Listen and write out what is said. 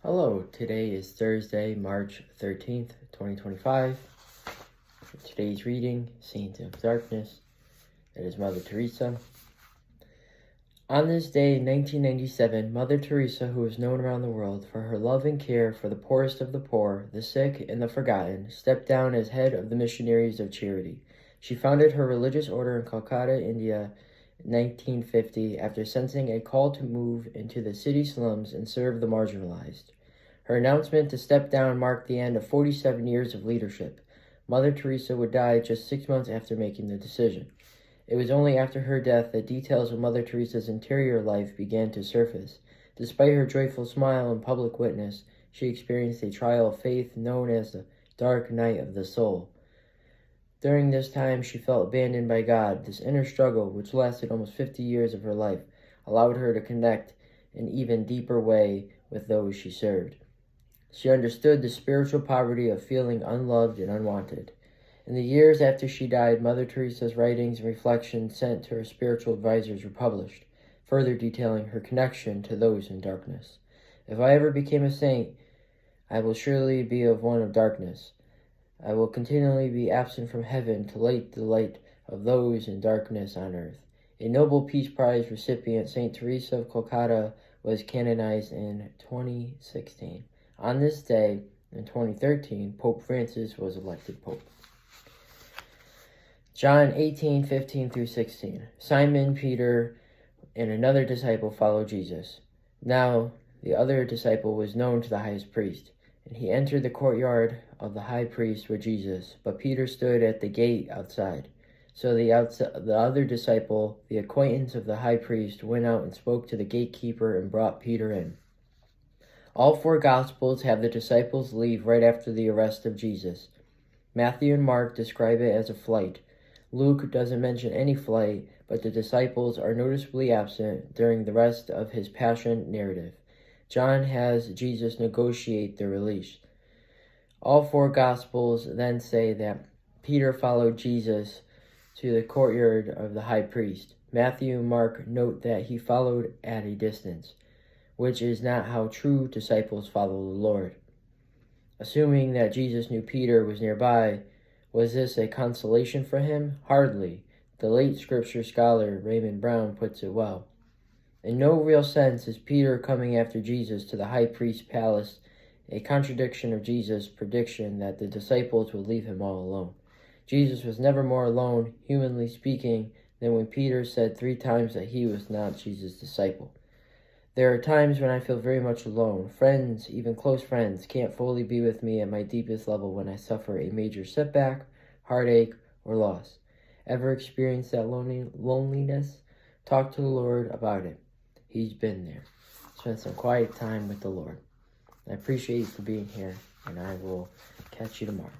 Hello, today is Thursday, March 13th, 2025. For today's reading, Saint of Darkness, that is Mother Teresa. On this day in 1997, Mother Teresa, who is known around the world for her love and care for the poorest of the poor, the sick, and the forgotten, stepped down as head of the Missionaries of Charity. She founded her religious order in Calcutta, India, in 1950 after sensing a call to move into the city slums and serve the marginalized. Her announcement to step down marked the end of 47 years of leadership. Mother Teresa would die just 6 months after making the decision. It was only after her death that details of Mother Teresa's interior life began to surface. Despite her joyful smile and public witness, she experienced a trial of faith known as the dark night of the soul. During this time, she felt abandoned by God. This inner struggle, which lasted almost 50 years of her life, allowed her to connect in an even deeper way with those she served. She understood the spiritual poverty of feeling unloved and unwanted. In the years after she died, Mother Teresa's writings and reflections sent to her spiritual advisors were published, further detailing her connection to those in darkness. If I ever became a saint, I will surely be of one of darkness. I will continually be absent from heaven to light the light of those in darkness on earth. A Nobel Peace Prize recipient, Saint Teresa of Calcutta, was canonized in 2016. On this day, in 2013, Pope Francis was elected Pope. John 18:15-16. Simon Peter and another disciple followed Jesus. Now the other disciple was known to the highest priest, and he entered the courtyard of the high priest with Jesus, but Peter stood at the gate outside. So the other disciple, the acquaintance of the high priest, went out and spoke to the gatekeeper and brought Peter in. All four Gospels have the disciples leave right after the arrest of Jesus. Matthew and Mark describe it as a flight. Luke doesn't mention any flight, but the disciples are noticeably absent during the rest of his passion narrative. John has Jesus negotiate their release. All four Gospels then say that Peter followed Jesus to the courtyard of the high priest. Matthew and Mark note that he followed at a distance, which is not how true disciples follow the Lord. Assuming that Jesus knew Peter was nearby, was this a consolation for him? Hardly. The late scripture scholar Raymond Brown puts it well. In no real sense is Peter coming after Jesus to the high priest's palace a contradiction of Jesus' prediction that the disciples would leave him all alone. Jesus was never more alone, humanly speaking, than when Peter said 3 times that he was not Jesus' disciple. There are times when I feel very much alone. Friends, even close friends, can't fully be with me at my deepest level when I suffer a major setback, heartache, or loss. Ever experienced that loneliness? Talk to the Lord about it. He's been there. Spend some quiet time with the Lord. I appreciate you for being here, and I will catch you tomorrow.